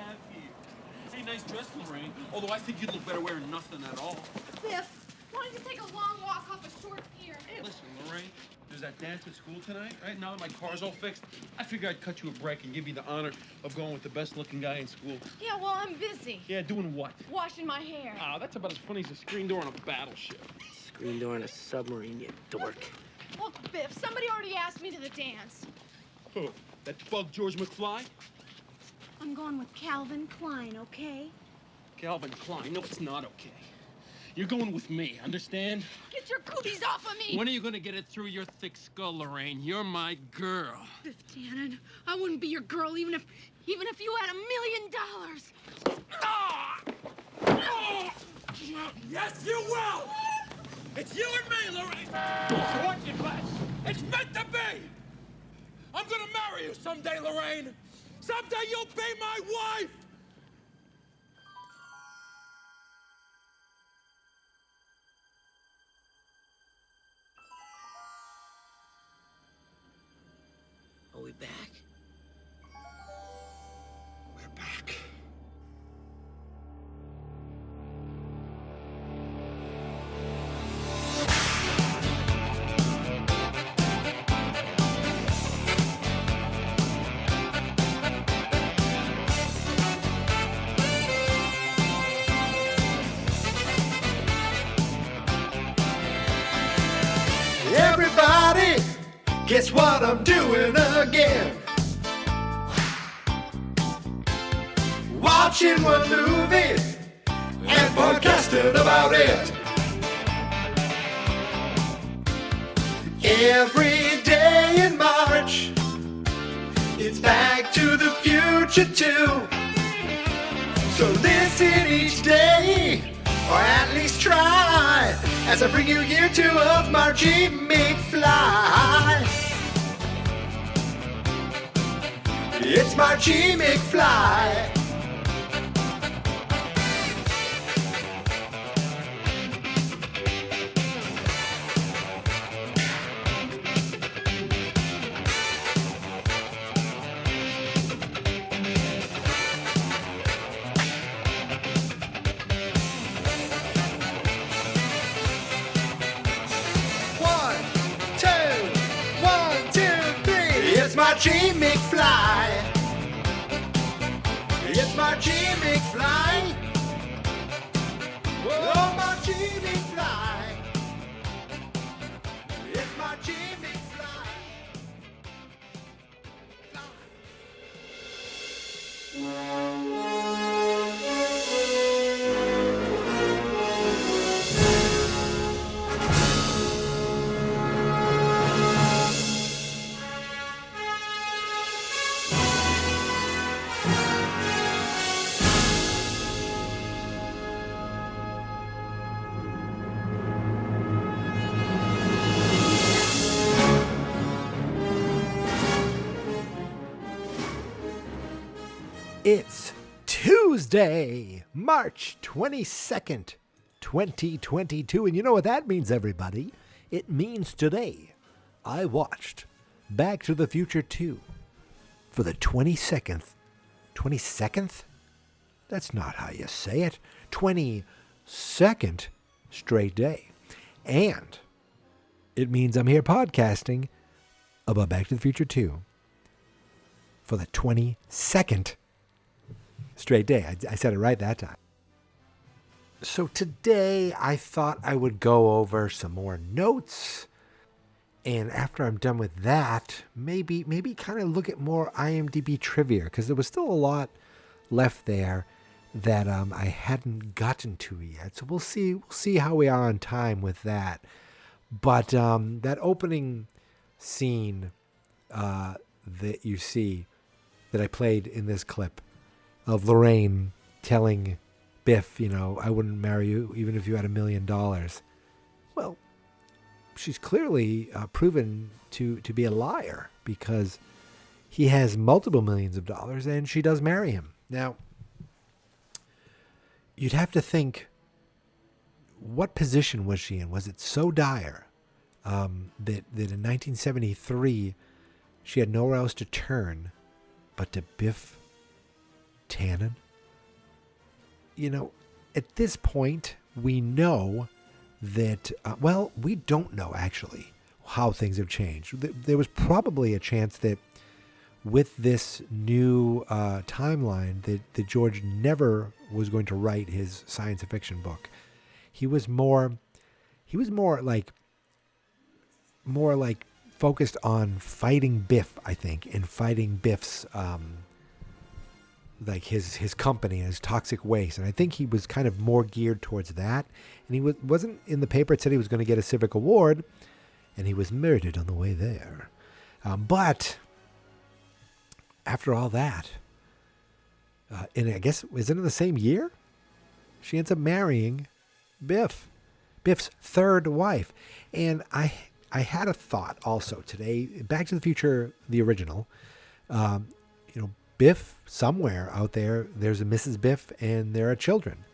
have here? Hey, nice dress, Lorraine. Although I think you'd look better wearing nothing at all. Biff, why don't you take a long walk off a short pier? Hey, listen, Lorraine. There's that dance at school tonight, right? Now that my car's all fixed, I figured I'd cut you a break and give you the honor of going with the best-looking guy in school. Yeah, well, I'm busy. Yeah, doing what? Washing my hair. Ah, that's about as funny as a screen door on a battleship. Screen door on a submarine, you dork. Look, Biff, somebody already asked me to the dance. Who? That bug George McFly? I'm going with Calvin Klein, okay? Calvin Klein? No, it's not okay. You're going with me, understand? Get your cooties off of me! When are you gonna get it through your thick skull, Lorraine? You're my girl. Biff Tannen, I wouldn't be your girl even if you had $1 million. Ah! Oh! Yes, you will! It's you and me, Lorraine! Watch it, Bud. It's meant to be! I'm gonna marry you someday, Lorraine! Someday you'll be my wife! Are we back? We're back. Everybody, guess what I'm doing again? Watching one movie and podcasting about it. Every day in March, it's Back to the Future 2. So listen each day, or at least try, as I bring you year 2 of Marchy McFly. It's Marchy McFly. Marchy McFly. It's Marchy McFly. Oh, Marchy McFly. It's Marchy McFly. It's Tuesday, March 22nd, 2022. And you know what that means, everybody? It means today I watched Back to the Future 2 for the 22nd. 22nd? That's not how you say it. 22nd straight day. And it means I'm here podcasting about Back to the Future 2 for the 22nd straight day. I said it right that time. So today I thought I would go over some more notes. And after I'm done with that, maybe kind of look at more IMDb trivia, because there was still a lot left there that I hadn't gotten to yet. So we'll see how we are on time with that. But that opening scene that you see that I played in this clip of Lorraine telling Biff, I wouldn't marry you even if you had $1 million. Well, she's clearly proven to be a liar, because he has multiple millions of dollars and she does marry him. Now, you'd have to think, what position was she in? Was it so dire that in 1973 she had nowhere else to turn but to Biff Tannen. You know, at this point, we know that, well, we don't know actually how things have changed. There was probably a chance that with this new timeline that George never was going to write his science fiction book. He was more like focused on fighting Biff, I think, and fighting Biff's like his company and his toxic waste. And I think he was kind of more geared towards that. And he wasn't in the paper. It said he was going to get a civic award, and he was murdered on the way there. But after all that, and I guess, is it in the same year? She ends up marrying Biff, Biff's third wife. And I had a thought also today, Back to the Future, the original, Biff, somewhere out there, there's a Mrs. Biff and there are children.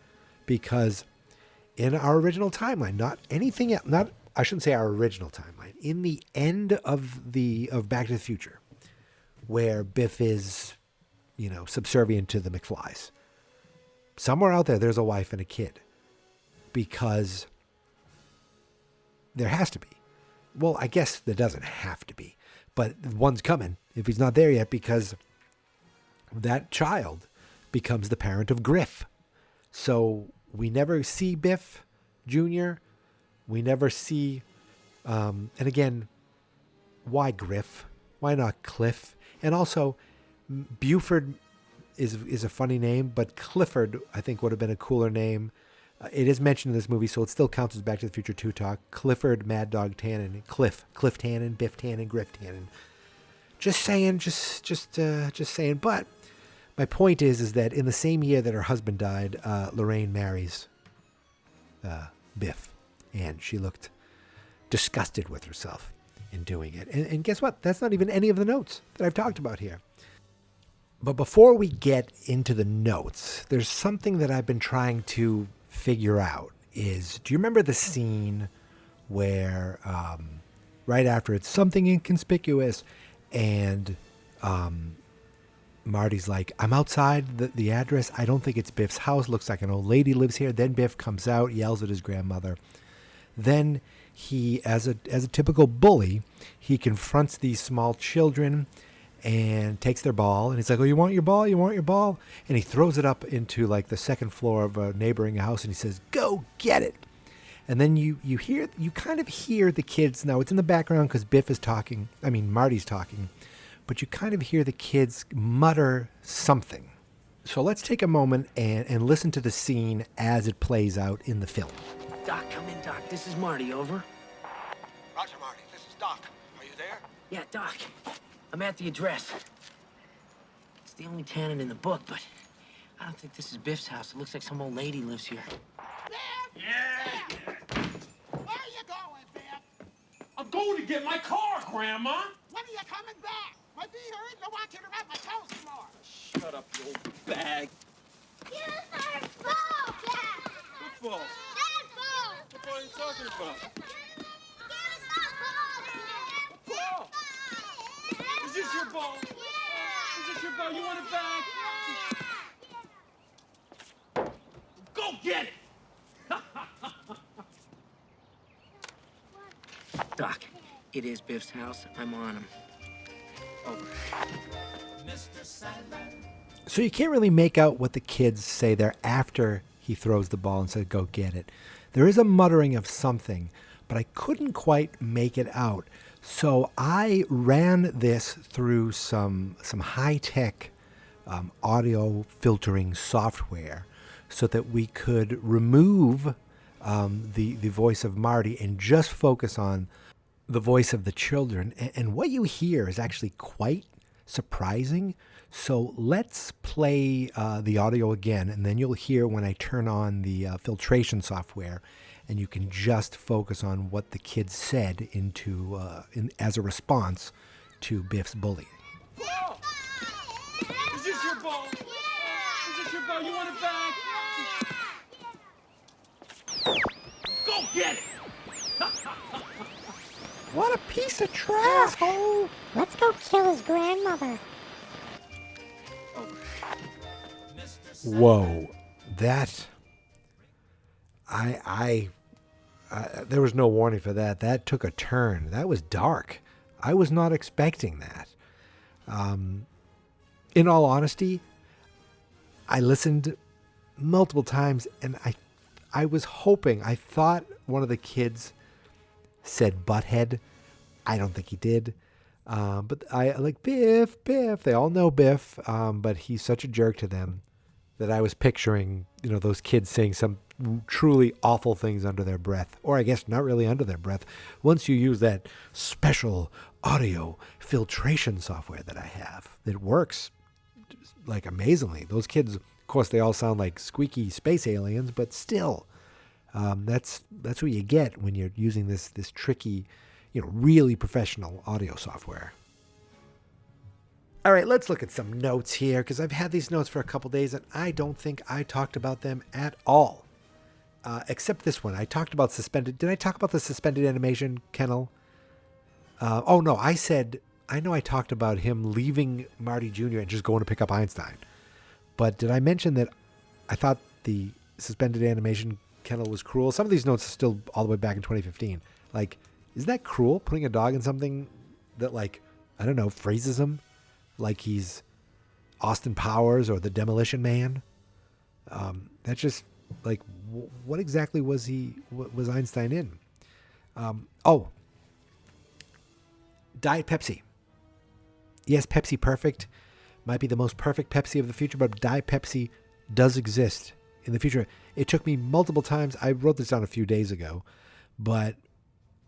Because in our original timeline, not anything else, I shouldn't say our original timeline, in the end of Back to the Future, where Biff is, subservient to the McFLys. Somewhere out there, there's a wife and a kid. Because there has to be. Well, I guess there doesn't have to be. But one's coming if he's not there yet, because that child becomes the parent of Griff. So we never see Biff Jr. We never see, and again, why Griff? Why not Cliff? And also, Buford is a funny name, but Clifford, I think, would have been a cooler name. It is mentioned in this movie, so it still counts as Back to the Future 2 talk. Clifford, Mad Dog Tannen, Cliff Tannen, Biff Tannen, Griff Tannen. Just saying, just saying. But my point is that in the same year that her husband died, Lorraine marries Biff, and she looked disgusted with herself in doing it. And guess what? That's not even any of the notes that I've talked about here. But before we get into the notes, there's something that I've been trying to figure out. Do you remember the scene where right after it's something inconspicuous and Marty's like, I'm outside the address. I don't think it's Biff's house. Looks like an old lady lives here. Then Biff comes out, yells at his grandmother. Then he, as a typical bully, he confronts these small children and takes their ball. And he's like, oh, you want your ball? You want your ball? And he throws it up into like the second floor of a neighboring house. And he says, go get it. And then you kind of hear the kids. Now it's in the background because Marty's talking. But you kind of hear the kids mutter something. So let's take a moment and listen to the scene as it plays out in the film. Doc, come in, Doc. This is Marty, over. Roger, Marty. This is Doc. Are you there? Yeah, Doc. I'm at the address. It's the only Tannen in the book, but I don't think this is Biff's house. It looks like some old lady lives here. Yeah. Where are you going, Biff? I'm going to get my car, Grandma. When are you coming back? My feet hurt. I want you to wrap my toes some more. Shut up, you old bag. Use our ball, Dad. What ball? That ball. What ball are you talking about? Give us our ball. What ball? Is this your ball? Is this your ball? You want it back? Go get it! Doc, it is Biff's house. I'm on him. Over. So you can't really make out what the kids say there after he throws the ball and says, go get it. There is a muttering of something, but I couldn't quite make it out. So I ran this through some high-tech audio filtering software so that we could remove the voice of Marty and just focus on the voice of the children. And what you hear is actually quite surprising. So let's play the audio again, and then you'll hear when I turn on the filtration software, and you can just focus on what the kids said as a response to Biff's bullying. Ball! Is this your ball? Is this your ball? You want it back? Go get it! What a piece of trash, hole! Let's go kill his grandmother. Over. Whoa, that there was no warning for that. That took a turn. That was dark. I was not expecting that. In all honesty, I listened multiple times, and I was hoping. I thought one of the kids said butthead. I don't think he did. But I like Biff. They all know Biff, but he's such a jerk to them that I was picturing, those kids saying some truly awful things under their breath. Or I guess not really under their breath. Once you use that special audio filtration software that I have, it works like amazingly. Those kids, of course, they all sound like squeaky space aliens, but still, that's what you get when you're using this tricky, really professional audio software. All right, let's look at some notes here, because I've had these notes for a couple days, and I don't think I talked about them at all. Except this one. I talked about suspended. Did I talk about the suspended animation kennel? Oh, no. I talked about him leaving Marty Jr. and just going to pick up Einstein. But did I mention that I thought the suspended animation kennel was cruel? Some of these notes are still all the way back in 2015. Like, isn't that cruel, putting a dog in something that, like, I don't know, phrases him like he's Austin Powers or the Demolition Man? That's just, like, what exactly was Einstein in? Diet Pepsi. Yes, Pepsi Perfect might be the most perfect Pepsi of the future, but Diet Pepsi does exist in the future. It took me multiple times. I wrote this down a few days ago, but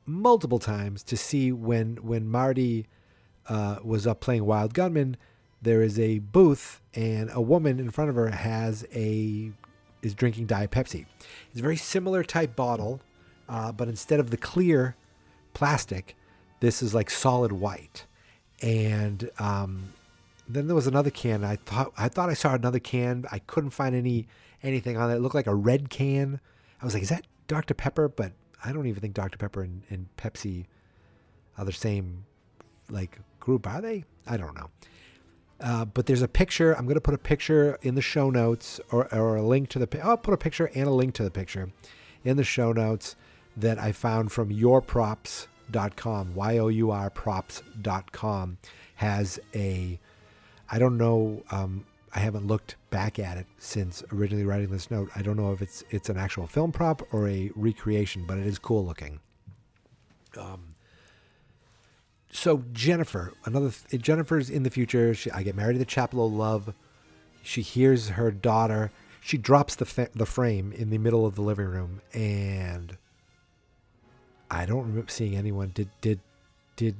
multiple times to see when Marty was up playing Wild Gunman, there is a booth and a woman in front of her is drinking Diet Pepsi. It's a very similar type bottle, but instead of the clear plastic, this is like solid white. And then there was another can. I thought I saw another can. I couldn't find anything on it. It looked like a red can. I was like, is that Dr. Pepper? But I don't even think Dr. Pepper and Pepsi are the same like group, are they? I don't know. But there's a picture. I'm going to put a picture in the show notes or a link to I'll put a picture and a link to the picture in the show notes that I found from yourprops.com. yourprops.com has I don't know. I haven't looked back at it since originally writing this note. I don't know if it's an actual film prop or a recreation, but it is cool looking. So Jennifer, Jennifer's in the future. I get married to the Chapel of Love. She hears her daughter. She drops the frame in the middle of the living room, and I don't remember seeing anyone. Did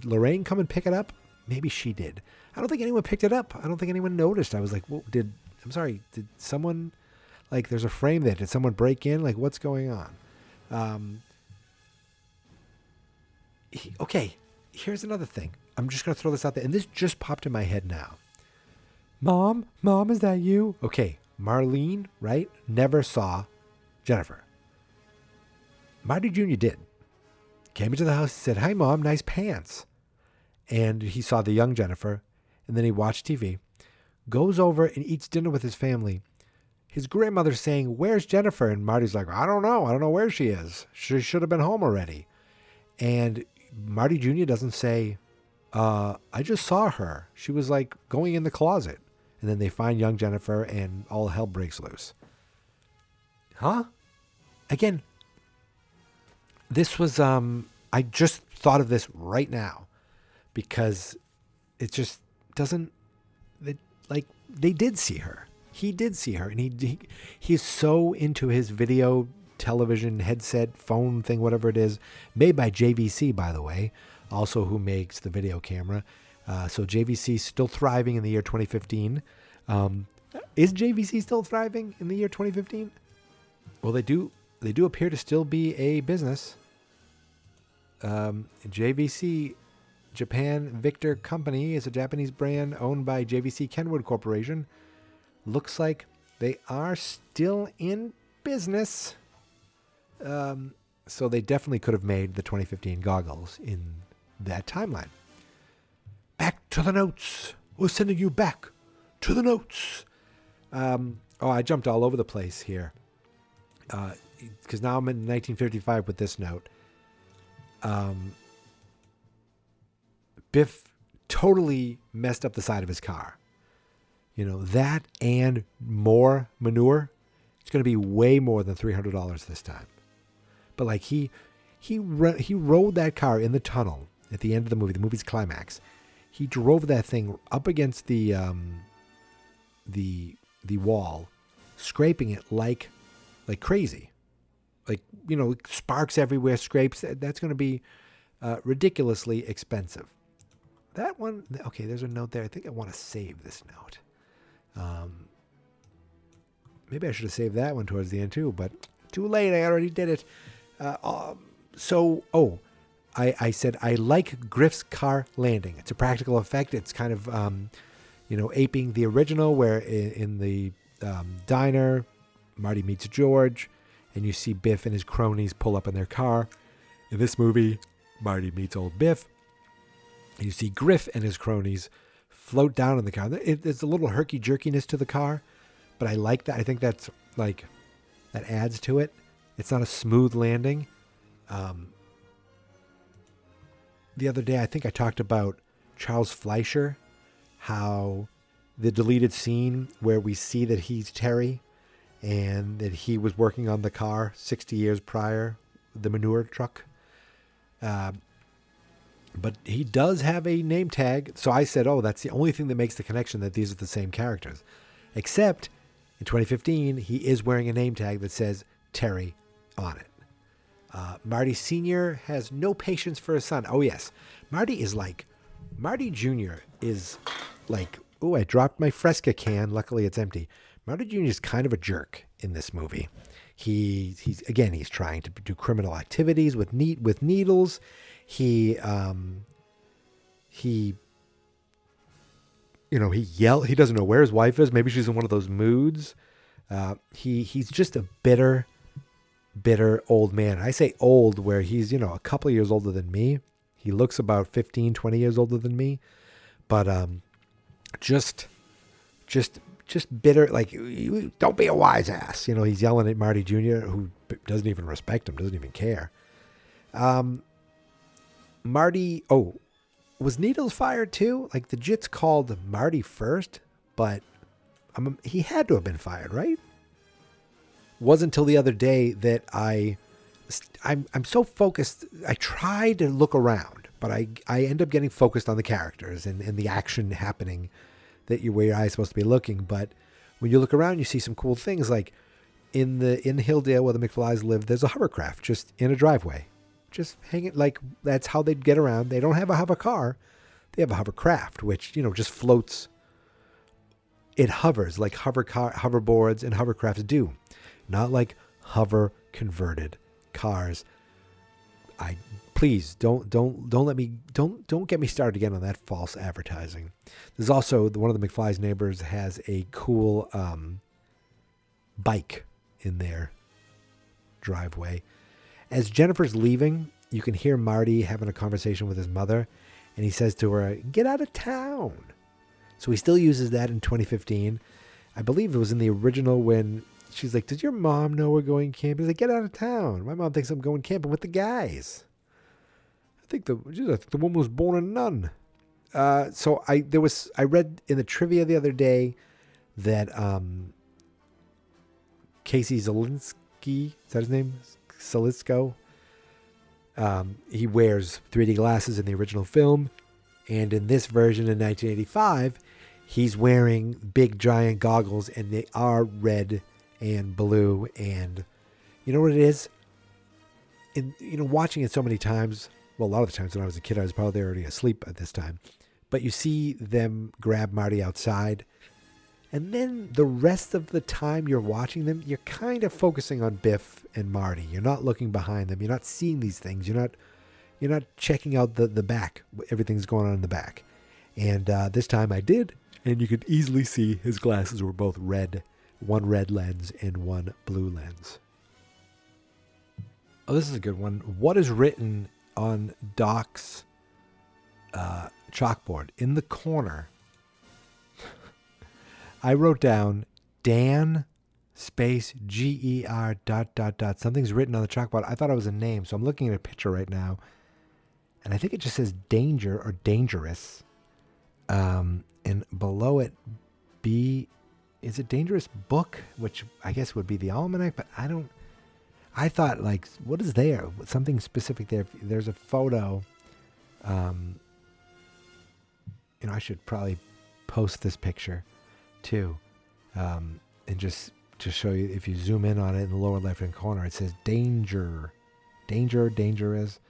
Lorraine come and pick it up? Maybe she did. I don't think anyone picked it up. I don't think anyone noticed. I was like, well, did someone, like, there's a frame there. Did someone break in? Like, what's going on? Okay, here's another thing. I'm just going to throw this out there. And this just popped in my head now. Mom, is that you? Okay, Marlene, right, never saw Jennifer. Marty Jr. did. Came into the house and said, hi, Mom, nice pants. And he saw the young Jennifer, and then he watched TV, goes over and eats dinner with his family. His grandmother's saying, where's Jennifer? And Marty's like, I don't know where she is. She should have been home already. And Marty Jr. doesn't say, I just saw her. She was like going in the closet. And then they find young Jennifer and all hell breaks loose. Huh? Again, this was, I just thought of this right now because it just doesn't, they did see her. He did see her, and he's so into his video, television, headset, phone thing, whatever it is, made by JVC, by the way, also who makes the video camera. So JVC still thriving in the year 2015. Is JVC still thriving in the year 2015? Well, they do appear to still be a business. JVC, Japan Victor Company, is a Japanese brand owned by JVC Kenwood Corporation. Looks like they are still in business. So they definitely could have made the 2015 goggles in that timeline. Back to the notes. We're sending you back to the notes. Oh, I jumped all over the place here. Because now I'm in 1955 with this note. Biff totally messed up the side of his car. That and more manure. It's going to be way more than $300 this time. But like he rode that car in the tunnel at the end of the movie, the movie's climax. He drove that thing up against the wall, scraping it like crazy. Like, sparks everywhere, scrapes. That's going to be ridiculously expensive. That one, okay, there's a note there. I think I want to save this note. Maybe I should have saved that one towards the end too, but too late. I already did it. I said I like Griff's car landing. It's a practical effect. It's kind of, aping the original where in the diner, Marty meets George, and you see Biff and his cronies pull up in their car. In this movie, Marty meets old Biff, and you see Griff and his cronies float down in the car. There's a little herky-jerkiness to the car, but I like that. I think that's that adds to it. It's not a smooth landing. The other day, I think I talked about Charles Fleischer, how the deleted scene where we see that he's Terry and that he was working on the car 60 years prior, the manure truck. But he does have a name tag. So I said, that's the only thing that makes the connection that these are the same characters. Except in 2015, he is wearing a name tag that says Terry on it. Marty Sr. has no patience for his son. Oh, yes. Marty Jr. is like, I dropped my Fresca can. Luckily, it's empty. Marty Jr. is kind of a jerk in this movie. He's trying to do criminal activities with needles. He doesn't know where his wife is. Maybe she's in one of those moods. He's just a bitter old man. I say old where he's, a couple of years older than me. He looks about 15, 20 years older than me. But just bitter. Like, don't be a wise ass. He's yelling at Marty Jr., who doesn't even respect him, doesn't even care. Marty, was Needles fired too? Like, the Jits called Marty first, but he had to have been fired, right? Wasn't until the other day that I'm so focused. I try to look around, but I end up getting focused on the characters and the action happening where your eye's supposed to be looking. But when you look around, you see some cool things. Like in Hilldale, where the McFlys live, there's a hovercraft just in a driveway, just hanging. Like, that's how they'd get around. They don't have a hover car; they have a hovercraft, which just floats. It hovers like hoverboards and hovercrafts do. Not like hover converted cars. Please don't get me started again on that false advertising. There's also one of the McFly's neighbors has a cool bike in their driveway. As Jennifer's leaving, you can hear Marty having a conversation with his mother, and he says to her, "Get out of town." So he still uses that in 2015. I believe it was in the original when she's like, "Does your mom know we're going camping?" He's like, "Get out of town. My mom thinks I'm going camping with the guys." I think the woman was born a nun. So I read in the trivia the other day that Casey Zelinsky, is that his name? Selitzko. He wears 3D glasses in the original film, and in this version in 1985, he's wearing big giant goggles, and they are red and blue. And you know what it is? Watching it so many times. Well, a lot of the times when I was a kid, I was probably already asleep at this time. But you see them grab Marty outside. And then the rest of the time you're watching them, you're kind of focusing on Biff and Marty. You're not looking behind them. You're not seeing these things. You're not checking out the back. Everything's going on in the back. And this time I did. And you could easily see his glasses were both red. One red lens and one blue lens. Oh, this is a good one. What is written on Doc's chalkboard in the corner? I wrote down, "Dan space GER ... Something's written on the chalkboard. I thought it was a name, so I'm looking at a picture right now. And I think it just says danger or dangerous. And below it, is it dangerous book? Which I guess would be the almanac, but I thought, like, what is there? Something specific there. There's a photo. I should probably post this picture too. And just to show you, if you zoom in on it in the lower left-hand corner, it says danger. Danger, dangerous.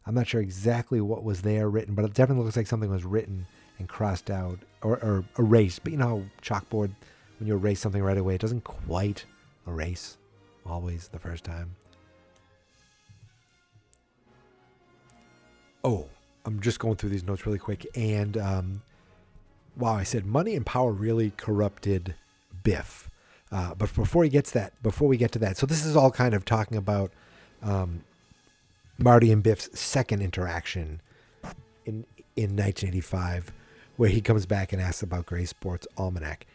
I'm not sure exactly what was there written, but it definitely looks like something was written and crossed out or erased. But you know how chalkboard, when you erase something right away, it doesn't quite erase always the first time. Oh, I'm just going through these notes really quick. And, wow, I said money and power really corrupted Biff. But before we get to that, so this is all kind of talking about Marty and Biff's second interaction in 1985, where he comes back and asks about Gray Sports Almanac.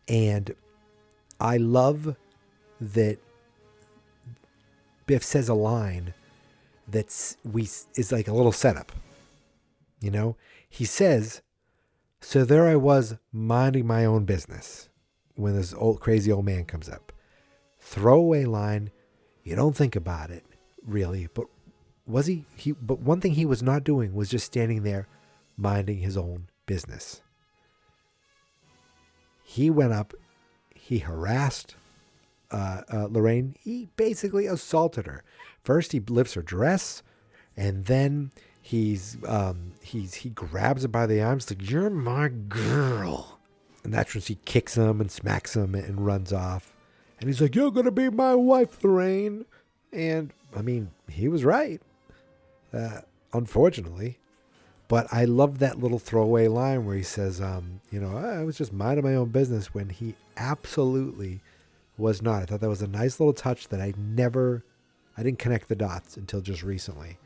And I love that Biff says a line is like a little setup. You know, he says, "So there I was minding my own business when this crazy old man comes up." Throwaway line. You don't think about it really, but but one thing he was not doing was just standing there minding his own business. He went up, he harassed Lorraine. He basically assaulted her. First he lifts her dress, and then he grabs her by the arms like, "You're my girl." And that's when she kicks him and smacks him and runs off. And he's like, "You're going to be my wife, Lorraine." And I mean, he was right. Unfortunately. But I love that little throwaway line where he says, I was just minding my own business, when he absolutely was not. I thought that was a nice little touch that I didn't connect the dots until just recently.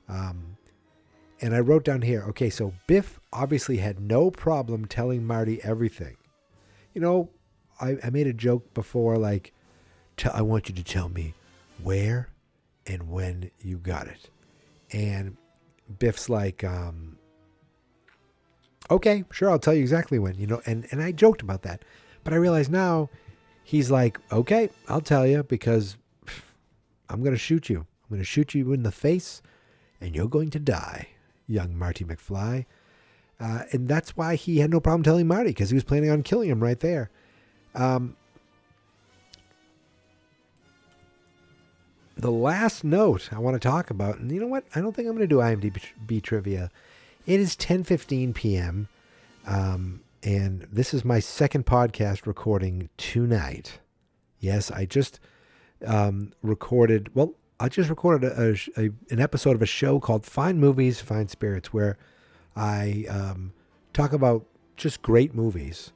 And I wrote down here, okay, so Biff obviously had no problem telling Marty everything. You know, I made a joke before, like, I want you to tell me where and when you got it. And Biff's like, okay, sure, I'll tell you exactly when, and I joked about that. But I realize now he's like, okay, I'll tell you, because I'm going to shoot you. I'm going to shoot you in the face, and you're going to die, young Marty McFly. And that's why he had no problem telling Marty, because he was planning on killing him right there. The last note I want to talk about, and you know what? I don't think I'm going to do IMDb trivia. It is 10:15 p.m., and this is my second podcast recording tonight. Yes, I just recorded an episode of a show called Fine Movies, Fine Spirits, where I talk about just great movies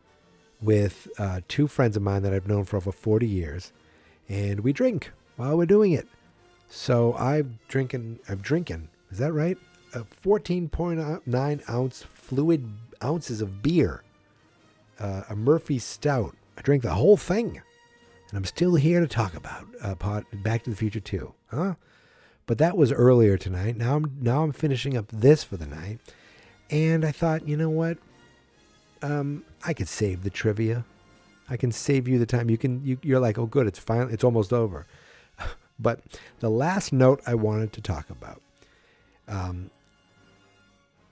with two friends of mine that I've known for over 40 years, and we drink while we're doing it. So I'm drinking, is that right? 14.9 ounces of beer, a Murphy Stout. I drank the whole thing, and I'm still here to talk about Back to the Future 2. Huh? But that was earlier tonight. Now I'm finishing up this for the night, and I thought, you know what? I could save the trivia. I can save you the time. You're like, oh, good, it's almost over. But the last note I wanted to talk about,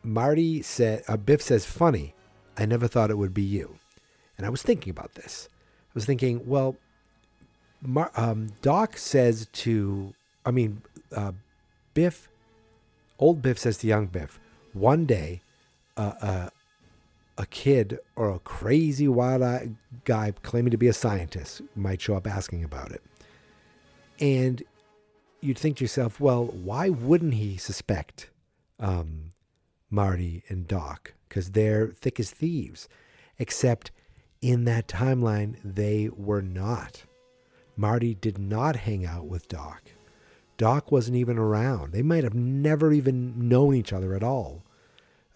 Biff says, "Funny, I never thought it would be you." And I was thinking about this. I was thinking, well, Doc says Biff, old Biff says to young Biff, one day, a kid or a crazy wild-eyed guy claiming to be a scientist might show up asking about it. And you'd think to yourself, well, why wouldn't he suspect Marty and Doc? Because they're thick as thieves. Except in that timeline, they were not. Marty did not hang out with Doc. Doc wasn't even around. They might have never even known each other at all.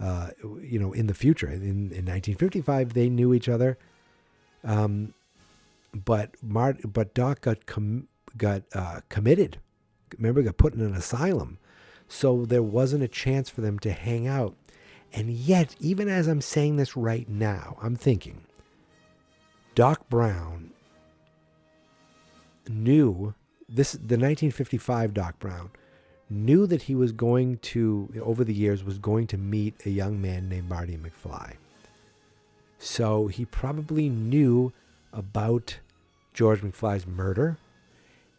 In the future. In 1955, they knew each other. but Doc got committed. Remember, got put in an asylum. So there wasn't a chance for them to hang out. And yet, even as I'm saying this right now, I'm thinking, Doc Brown knew this, the 1955 Doc Brown knew that he was going to, over the years, was going to meet a young man named Marty McFly. So he probably knew about George McFly's murder.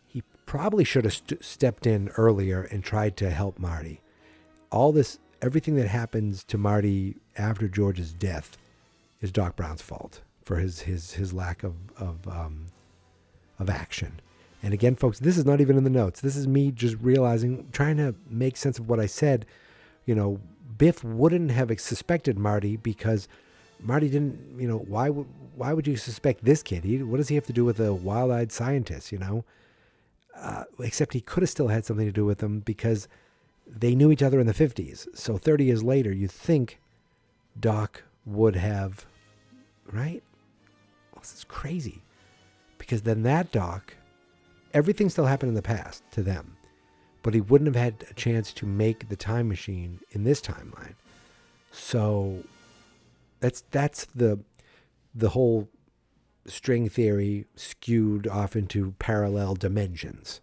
He probably should have stepped in earlier and tried to help Marty. All this, everything that happens to Marty after George's death is Doc Brown's fault for his lack of action. And again, folks, this is not even in the notes. This is me just realizing, trying to make sense of what I said. You know, Biff wouldn't have suspected Marty because Marty didn't, you know, why would you suspect this kid? What does he have to do with a wild-eyed scientist, you know? Except he could have still had something to do with them because they knew each other in the 50s. So 30 years later, you think Doc would have, right? Well, this is crazy. Because then that Doc, everything still happened in the past to them. But he wouldn't have had a chance to make the time machine in this timeline. So that's the whole string theory skewed off into parallel dimensions.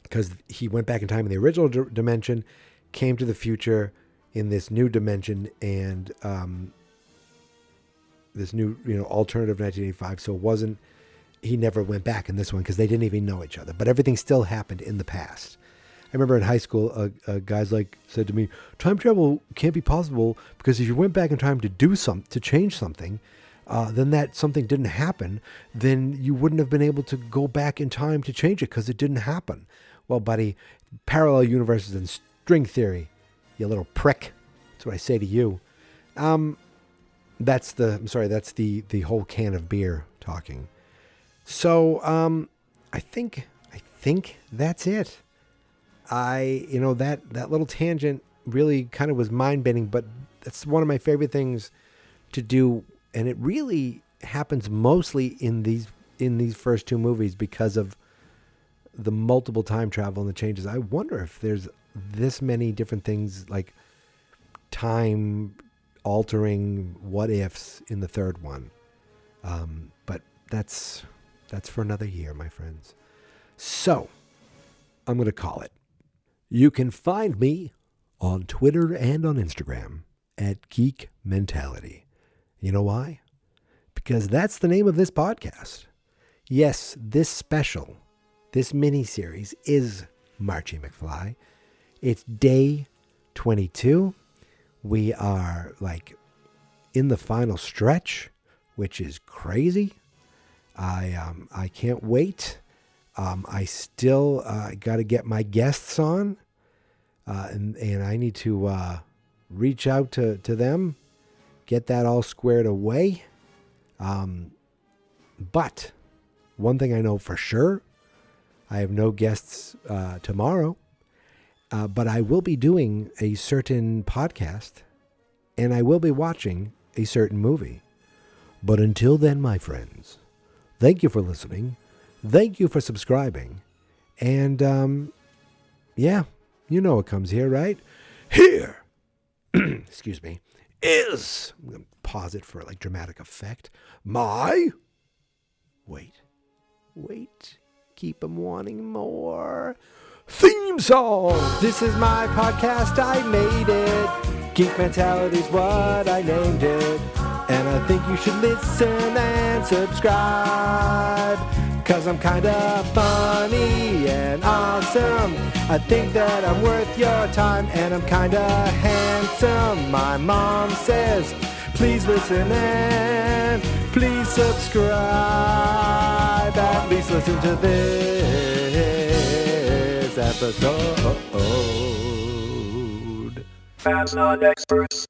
Because he went back in time in the original dimension, came to the future in this new dimension, and this new, you know, alternative 1985. So it wasn't, he never went back in this one because they didn't even know each other. But everything still happened in the past. I remember in high school, guys said to me, time travel can't be possible because if you went back in time to change something, then that something didn't happen, then you wouldn't have been able to go back in time to change it because it didn't happen. Well, buddy, parallel universes and string theory, you little prick. That's what I say to you. That's the whole can of beer talking. So, I think that's it. That little tangent really kind of was mind-bending, but that's one of my favorite things to do. And it really happens mostly in these first two movies because of the multiple time travel and the changes. I wonder if there's this many different things like time altering what ifs in the third one. But that's for another year, my friends. So I'm going to call it. You can find me on Twitter and on Instagram at Geek Mentality. You know why? Because that's the name of this podcast. Yes, this mini-series is Marchy McFly. It's day 22. We are in the final stretch, which is crazy. I can't wait. I still got to get my guests on, and I need to reach out to them, get that all squared away. But one thing I know for sure, I have no guests tomorrow, but I will be doing a certain podcast, and I will be watching a certain movie. But until then, my friends, thank you for listening. Thank you for subscribing. And, yeah, you know what comes here, right? Here, excuse me, is, I'm going to pause it for dramatic effect, wait, keep them wanting more, theme song. This is my podcast, I made it. Geek Mentality's what I named it. And I think you should listen and subscribe, 'cause I'm kinda funny and awesome. I think that I'm worth your time, and I'm kinda handsome. My mom says, please listen and please subscribe. At least listen to this episode. Fans not experts.